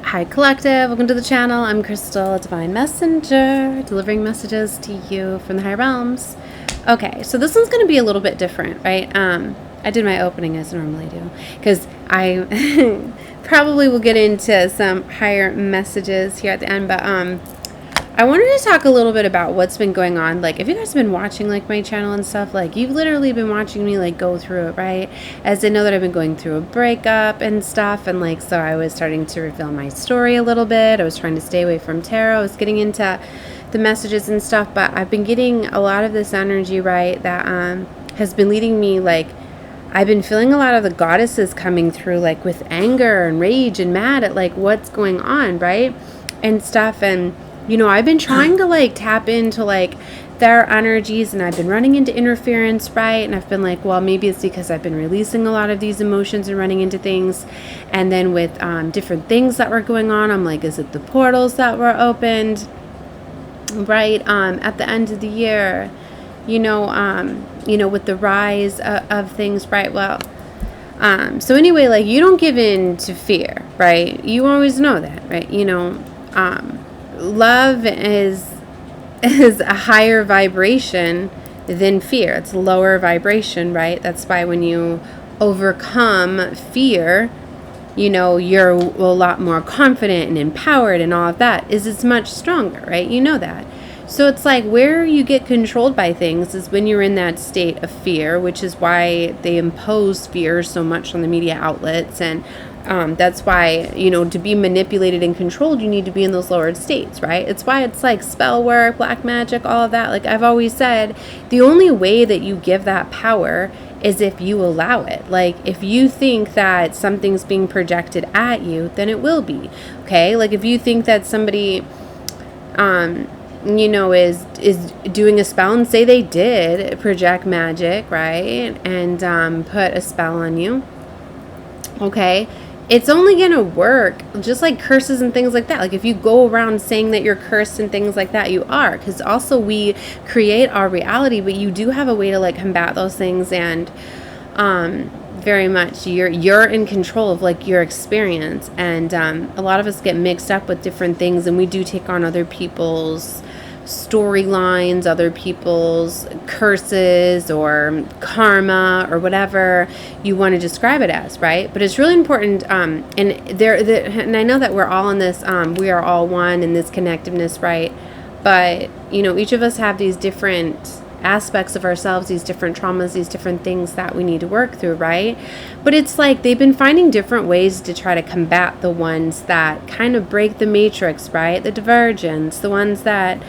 Hi Collective, welcome to the channel. I'm Crystal, a divine messenger, delivering messages to you from the higher realms. Okay, so this one's going to be a little bit different, right? I did my opening as I normally do, because I probably will get into some higher messages here at the end, but I wanted to talk a little bit about what's been going on. Like, if you guys have been watching, like, my channel and stuff, like, you've literally been watching me, like, go through it, right? As I know that I've been going through a breakup and stuff, and, like, so I was starting to reveal my story a little bit. I was trying to stay away from tarot. I was getting into the messages and stuff, but I've been getting a lot of this energy, right, that has been leading me, like, I've been feeling a lot of the goddesses coming through, like, with anger and rage and mad at, like, what's going on, right, and stuff, and you know, I've been trying to, like, tap into, like, their energies, and I've been running into interference, right? And I've been like, well, maybe it's because I've been releasing a lot of these emotions and running into things. And then with different things that were going on, I'm like, is it the portals that were opened, right? At the end of the year, you know, with the rise of things, right? Well, so anyway, like, you don't give in to fear, right? You always know that, right? You know, love is a higher vibration than fear. It's lower vibration, right? That's why when you overcome fear, you know, you're a lot more confident and empowered, and all of that is much stronger, right? You know that. So it's like, where you get controlled by things is when you're in that state of fear, which is why they impose fear so much on the media outlets. And that's why, you know, to be manipulated and controlled, you need to be in those lowered states, right? It's why it's like spell work, black magic, all of that. Like I've always said, the only way that you give that power is if you allow it. Like, if you think that something's being projected at you, then it will be, okay? Like, if you think that somebody, you know, is doing a spell, and say they did project magic, right, and put a spell on you, okay, it's only going to work, just like curses and things like that. Like, if you go around saying that you're cursed and things like that, you are, because also we create our reality, but you do have a way to, like, combat those things, and very much you're in control of, like, your experience. And a lot of us get mixed up with different things, and we do take on other people's storylines, other people's curses or karma or whatever you want to describe it as, right? But it's really important, and and I know that we're all in this, we are all one in this connectiveness, right? But you know, each of us have these different aspects of ourselves, these different traumas, these different things that we need to work through, right? But it's like they've been finding different ways to try to combat the ones that kind of break the matrix, right? The divergence, the ones that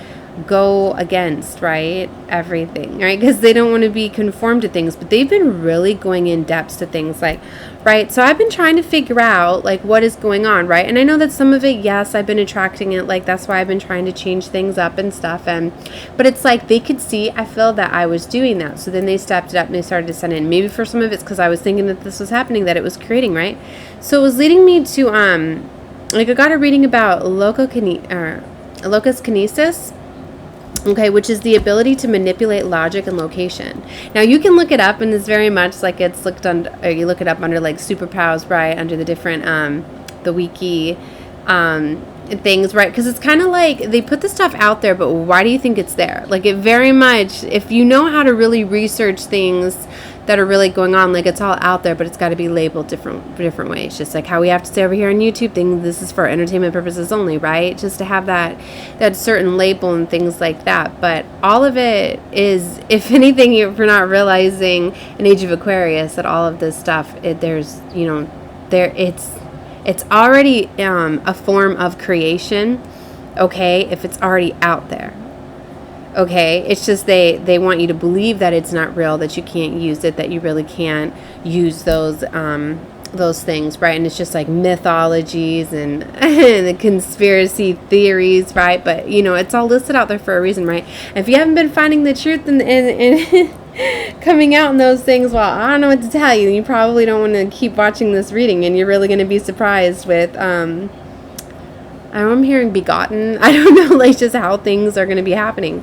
go against, right, everything, right? Because they don't want to be conformed to things, but they've been really going in depth to things, like, right? So I've been trying to figure out, like, what is going on, right? And I know that some of it, yes, I've been attracting it, like, that's why I've been trying to change things up and stuff, and but it's like they could see, I feel that I was doing that, so then they stepped it up and they started to send in. Maybe for some of it's because I was thinking that this was happening, that it was creating, right? So it was leading me to like, I got a reading about Locuskinesis. Okay, which is the ability to manipulate logic and location. Now, you can look it up, and it's very much like it's looked under, or you look it up under, like, superpowers, right, under the different, the wiki, things, right, because it's kind of like, they put the stuff out there, but why do you think it's there? Like, it very much, if you know how to really research things that are really going on, like, it's all out there, but it's got to be labeled different ways, just like how we have to say over here on YouTube, this is for entertainment purposes only, right? Just to have that certain label and things like that. But all of it is, if anything, if you're not realizing in Age of Aquarius that all of this stuff, it's already a form of creation, okay, if it's already out there. Okay, it's just they want you to believe that it's not real, that you can't use it, that you really can't use those things, right? And it's just like mythologies and the conspiracy theories, right? But you know, it's all listed out there for a reason, right? And if you haven't been finding the truth and coming out in those things, well, I don't know what to tell you. You probably don't want to keep watching this reading, and you're really going to be surprised with I'm hearing begotten. I don't know, like, just how things are going to be happening.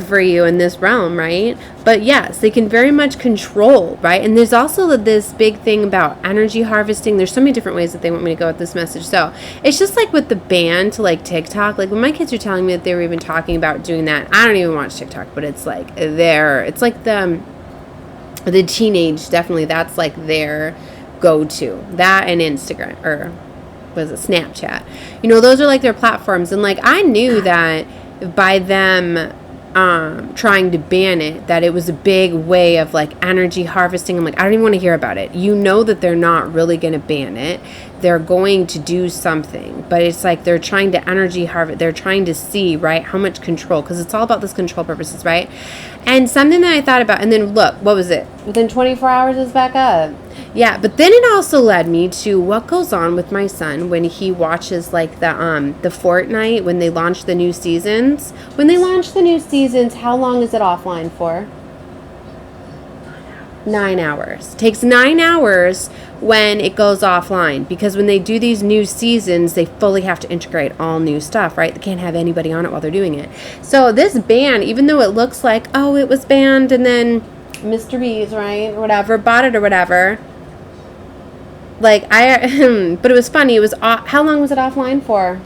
for you in this realm, right? But yes, they can very much control, right? And there's also this big thing about energy harvesting. There's so many different ways that they want me to go with this message. So it's just like with the ban to like TikTok, like when my kids were telling me that they were even talking about doing that, I don't even watch TikTok, but it's like it's like the teenage, definitely that's like their go-to, that and Instagram, or was it Snapchat, you know, those are like their platforms. And like I knew that by them trying to ban it, that it was a big way of like energy harvesting. I'm like, I don't even want to hear about it. You know that they're not really going to ban it. They're going to do something, but it's like they're trying to energy harvest. They're trying to see, right, how much control, because it's all about this control purposes, right? And something that I thought about, and then look, what was it? Within 24 hours it's back up. Yeah, but then it also led me to what goes on with my son when he watches like the Fortnite, when they launch the new seasons. When they launch the new seasons, how long is it offline for? 9 hours. Takes 9 hours when it goes offline, because when they do these new seasons, they fully have to integrate all new stuff, right? They can't have anybody on it while they're doing it. So this ban, even though it looks like, oh, it was banned and then Mr. B's, right, or whatever, bought it or whatever, like but it was funny. It was how long was it offline for?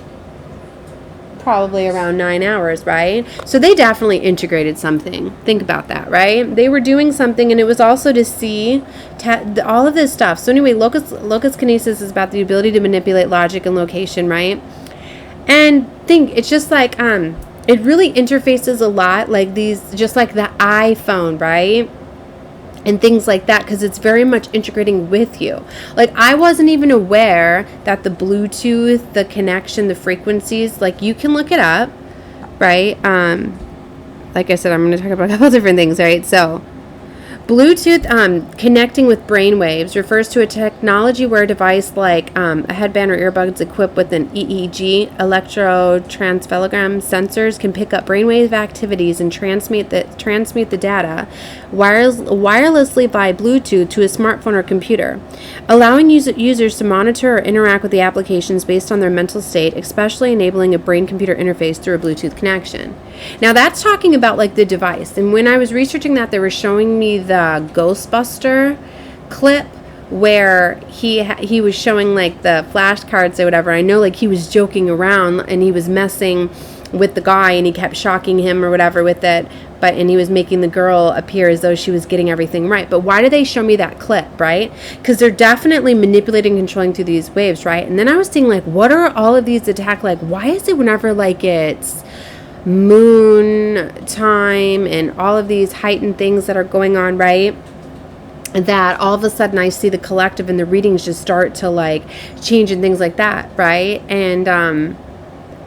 Probably around 9 hours, right? So they definitely integrated something. Think about that, right? They were doing something, and it was also to see all of this stuff. So anyway, Locuskinesis is about the ability to manipulate logic and location, right? And it's just like it really interfaces a lot like these, just like the iPhone, right? And things like that, because it's very much integrating with you. Like I wasn't even aware that the Bluetooth, the connection, the frequencies, like you can look it up, right? Like I said, I'm going to talk about a couple different things, right? So Bluetooth connecting with brainwaves refers to a technology where a device like a headband or earbuds equipped with an EEG, electroencephalogram sensors, can pick up brainwave activities and transmit the data wirelessly by Bluetooth to a smartphone or computer, allowing users to monitor or interact with the applications based on their mental state, especially enabling a brain-computer interface through a Bluetooth connection. Now that's talking about like the device. And when I was researching that, they were showing me the Ghostbuster clip where he was showing like the flashcards or whatever. I know like he was joking around and he was messing with the guy and he kept shocking him or whatever with it, and he was making the girl appear as though she was getting everything right. But why do they show me that clip, right? Because they're definitely manipulating and controlling through these waves, right? And then I was thinking like, what are all of these attack, like why is it whenever like it's moon time and all of these heightened things that are going on, right, that all of a sudden I see the collective and the readings just start to like change and things like that, right? And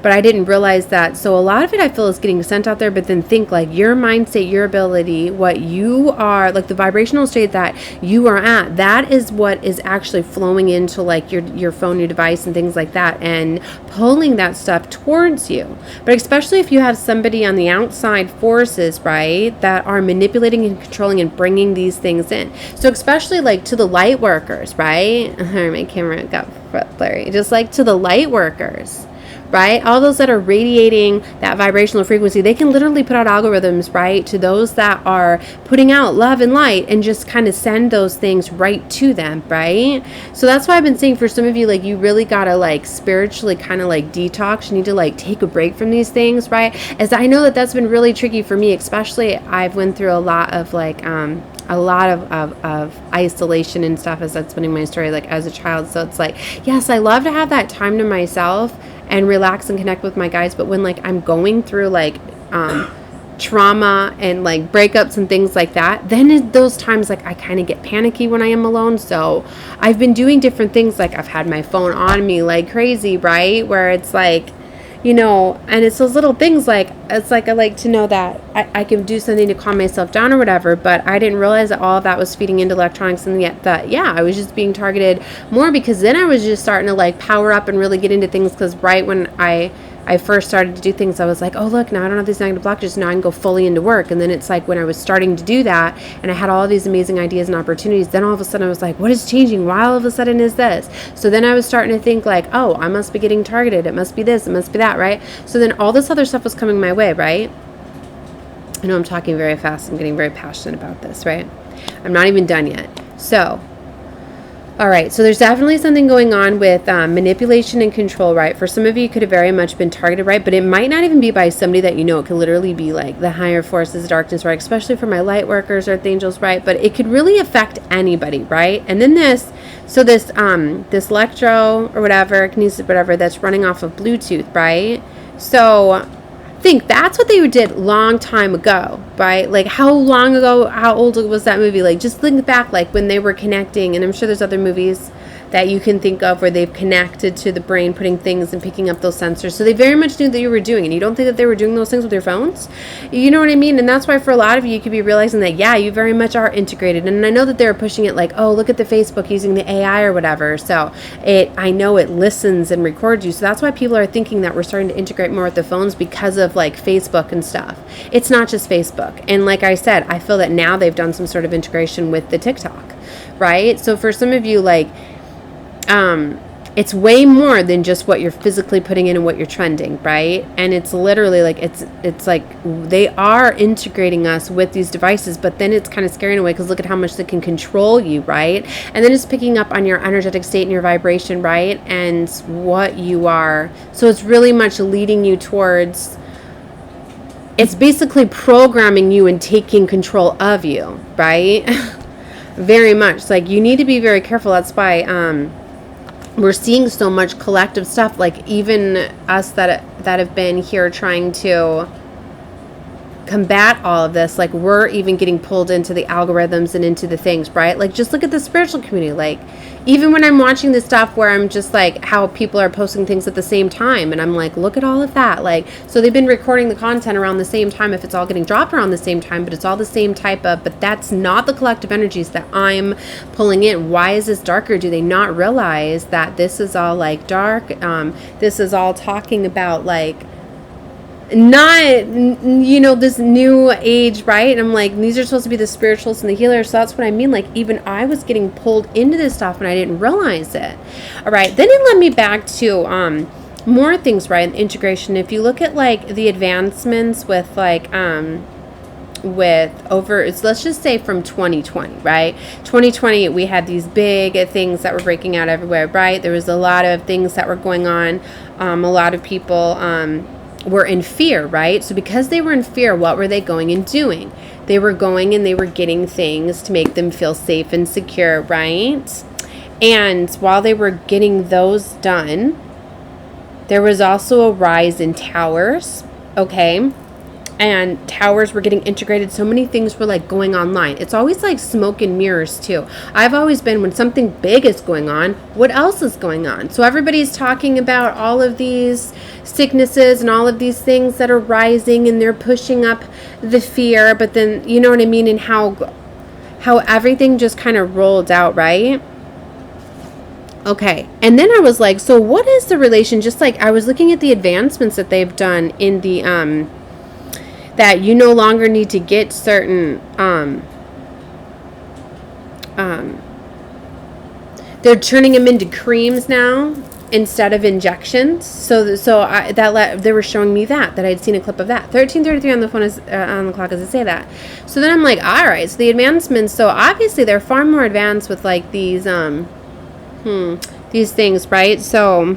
but I didn't realize that. So a lot of it I feel is getting sent out there, but then think like your mindset, your ability, what you are, like the vibrational state that you are at, that is what is actually flowing into like your phone, your device and things like that, and pulling that stuff towards you. But especially if you have somebody on the outside forces, right, that are manipulating and controlling and bringing these things in. So especially like to the light workers, right? My camera got blurry. Just like to the light workers, right? All those that are radiating that vibrational frequency, they can literally put out algorithms, right, to those that are putting out love and light and just kind of send those things right to them, right? So that's why I've been saying for some of you, like, you really gotta like spiritually kind of like detox. You need to like take a break from these things, right? As I know that that's been really tricky for me, especially I've went through a lot of like a lot of isolation and stuff, as that's been in my story, like as a child. So it's like, yes, I love to have that time to myself and relax and connect with my guys, but when like I'm going through like trauma and like breakups and things like that, then in those times like I kind of get panicky when I am alone. So I've been doing different things, like I've had my phone on me like crazy, right, where it's like, you know, and it's those little things, like it's like I like to know that I can do something to calm myself down or whatever, but I didn't realize that all of that was feeding into electronics, and yet that, yeah, I was just being targeted more, because then I was just starting to like power up and really get into things, because right when I first started to do things, I was like, oh look, now I don't have these negative blockages, now I can go fully into work. And then it's like when I was starting to do that and I had all these amazing ideas and opportunities, then all of a sudden I was like, what is changing? Why all of a sudden is this? So then I was starting to think like, oh, I must be getting targeted, it must be this, it must be that, right? So then all this other stuff was coming my way, right? I know I'm talking very fast. I'm getting very passionate about this, right? I'm not even done yet. So, all right. So there's definitely something going on with manipulation and control, right? For some of you, it could have very much been targeted, right? But it might not even be by somebody that you know. It could literally be like the higher forces of darkness, right? Especially for my light workers, earth angels, right? But it could really affect anybody, right? And then this electro or whatever, kinesis, whatever, that's running off of Bluetooth, right? So think that's what they did long time ago, right? Like how long ago, how old was that movie? Like just think back, like when they were connecting, and I'm sure there's other movies that you can think of where they've connected to the brain, putting things and picking up those sensors. So they very much knew that you were doing, and you don't think that they were doing those things with your phones? You know what I mean? And that's why for a lot of you could be realizing that, yeah, you very much are integrated. And I know that they're pushing it like, oh, look at the Facebook using the AI or whatever. So I know it listens and records you. So that's why people are thinking that we're starting to integrate more with the phones because of like Facebook and stuff. It's not just Facebook. And like I said, I feel that now they've done some sort of integration with the TikTok, right? So for some of you, like, it's way more than just what you're physically putting in and what you're trending, right? And it's literally like, it's like they are integrating us with these devices, but then it's kind of scary in a way because look at how much they can control you, right? And then it's picking up on your energetic state and your vibration, right? And what you are. So it's really much leading you towards, it's basically programming you and taking control of you, right? Very much. Like you need to be very careful. That's why, we're seeing so much collective stuff, like even us that have been here trying to combat all of this, like we're even getting pulled into the algorithms and into the things, right? Like just look at the spiritual community. Like even when I'm watching this stuff where I'm just like how people are posting things at the same time, and I'm like, look at all of that. Like, so they've been recording the content around the same time, if it's all getting dropped around the same time, but it's all the same type of, but that's not the collective energies that I'm pulling in. Why is this darker? Do they not realize that this is all like dark? This is all talking about like, not, you know, this new age, right? And I'm like, these are supposed to be the spiritualists and the healers. So that's what I mean. Like even I was getting pulled into this stuff and I didn't realize it. All right. Then it led me back to more things, right? Integration. If you look at like the advancements with like with over, let's just say from 2020, right? 2020, we had these big things that were breaking out everywhere, right? There was a lot of things that were going on. A lot of people were in fear, right? So because they were in fear, what were they going and doing? They were going and they were getting things to make them feel safe and secure, right? And while they were getting those done, there was also a rise in towers, okay? And towers were getting integrated. So many things were like going online. It's always like smoke and mirrors too. I've always been, when something big is going on, what else is going on? So everybody's talking about all of these sicknesses and all of these things that are rising, and they're pushing up the fear. But then, you know what I mean? And how everything just kind of rolled out, right? Okay. And then I was like, so what is the relation? Just like I was looking at the advancements that they've done in the, that you no longer need to get certain, they're turning them into creams now instead of injections. So they were showing me that I'd seen a clip of that. 1333 on the phone is on the clock as I say that. So then I'm like, all right. So the advancements. So obviously they're far more advanced with like these things, right? So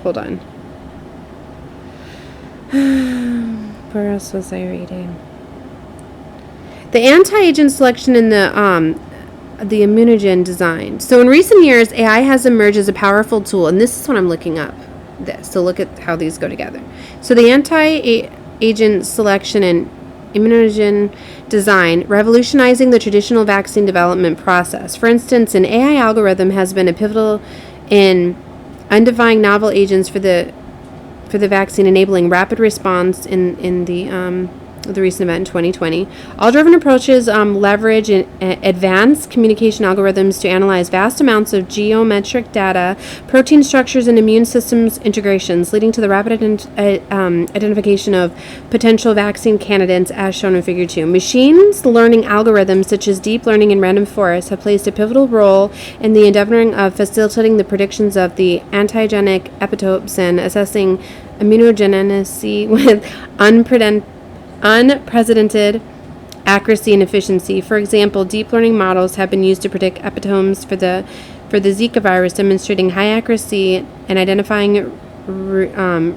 hold on. Where else was I reading? The anti-agent selection in the immunogen design. So in recent years, AI has emerged as a powerful tool, and this is what I'm looking up. So look at how these go together. So the anti-agent selection and immunogen design, revolutionizing the traditional vaccine development process. For instance, an AI algorithm has been a pivotal in identifying novel agents for the vaccine, enabling rapid response in the recent event in 2020. All driven approaches leverage advanced communication algorithms to analyze vast amounts of geometric data, protein structures, and immune systems integrations, leading to the rapid identification of potential vaccine candidates, as shown in Figure 2. Machines learning algorithms such as deep learning and random forests have played a pivotal role in the endeavoring of facilitating the predictions of the antigenic epitopes and assessing immunogenicity with unprecedented accuracy and efficiency. For example, deep learning models have been used to predict epitomes for the Zika virus, demonstrating high accuracy and identifying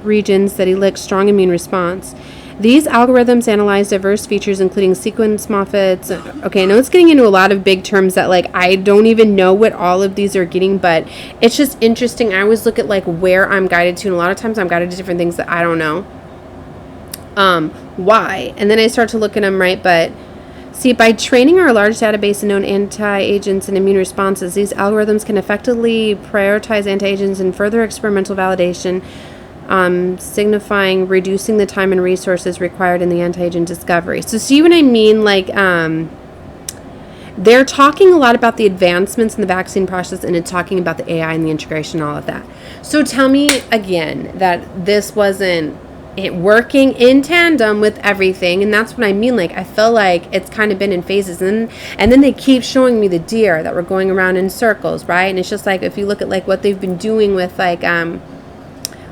regions that elicit strong immune response. These algorithms analyze diverse features, including sequence motifs. Okay, I know it's getting into a lot of big terms that, like, I don't even know what all of these are getting, but it's just interesting. I always look at, like, where I'm guided to, and a lot of times I'm guided to different things that I don't know why. And then I start to look at them, right? But see, by training our large database of known anti-agents and immune responses, these algorithms can effectively prioritize anti-agents and further experimental validation, signifying reducing the time and resources required in the anti-agent discovery. So see what I mean? Like, they're talking a lot about the advancements in the vaccine process, and it's talking about the AI and the integration, all of that. So tell me again that this wasn't it working in tandem with everything, and that's what I mean. Like, I feel like it's kind of been in phases, and then they keep showing me the deer that were going around in circles, right? And it's just like, if you look at like what they've been doing with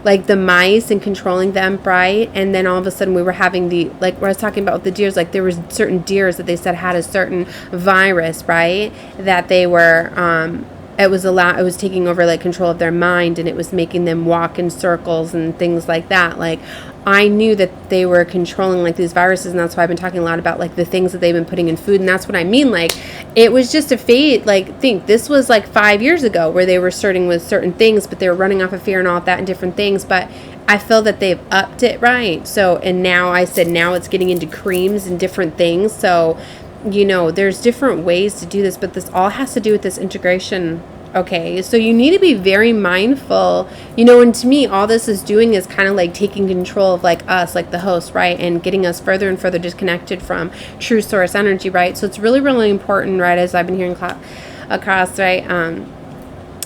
like the mice and controlling them, right? And then all of a sudden we were having the, like where I was talking about with the deers, like there was certain deers that they said had a certain virus, right? That they were it was taking over like control of their mind, and it was making them walk in circles and things like that. Like, I knew that they were controlling like these viruses, and that's why I've been talking a lot about like the things that they've been putting in food. And that's what I mean. Like, it was just a fate. Like, think this was like 5 years ago where they were starting with certain things, but they were running off of fear and all of that and different things. But I feel that they've upped it, right? So, and now I said now it's getting into creams and different things. So, you know, there's different ways to do this, but this all has to do with this integration. Okay, so you need to be very mindful, you know, and to me, all this is doing is kind of like taking control of like us, like the host, right? And getting us further and further disconnected from true source energy, right? So it's really, really important, right? As I've been hearing across, right?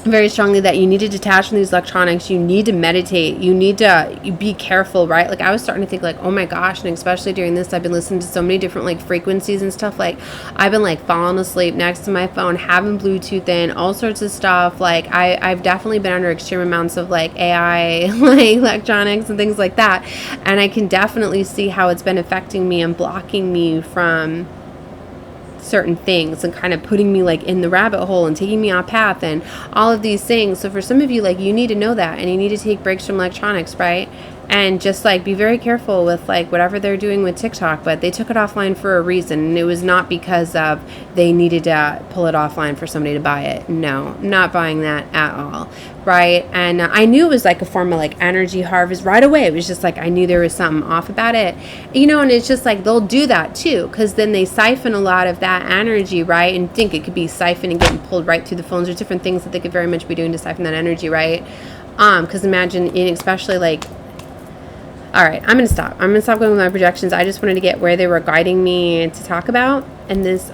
Very strongly that you need to detach from these electronics. You need to meditate. You need to be careful, right? Like, I was starting to think like, oh my gosh, and especially during this, I've been listening to so many different like frequencies and stuff. Like, I've been like falling asleep next to my phone, having Bluetooth in, all sorts of stuff. Like, I've definitely been under extreme amounts of like AI, like electronics and things like that. And I can definitely see how it's been affecting me and blocking me from certain things and kind of putting me like in the rabbit hole and taking me off path and all of these things. So for some of you, like, you need to know that, and you need to take breaks from electronics, right? And just like be very careful with like whatever they're doing with TikTok. But they took it offline for a reason, and it was not because of they needed to pull it offline for somebody to buy it. No, not buying that at all, right? And I knew it was like a form of like energy harvest right away. It was just like I knew there was something off about it, you know. And it's just like they'll do that too, because then they siphon a lot of that energy, right? And think it could be siphoned and getting pulled right through the phones. There's different things that they could very much be doing to siphon that energy, right? Because imagine, especially like, all right, I'm going to stop going with my projections. I just wanted to get where they were guiding me to talk about in this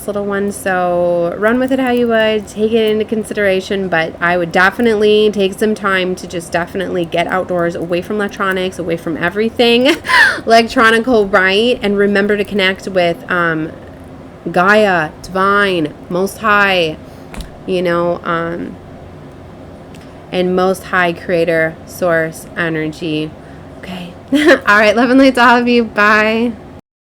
little one. So run with it how you would, take it into consideration, but I would definitely take some time to just definitely get outdoors, away from electronics, away from everything electronical, right? And remember to connect with Gaia, Divine, Most High, you know, and Most High Creator, Source, Energy. Okay. All right. Love and light to all of you. Bye.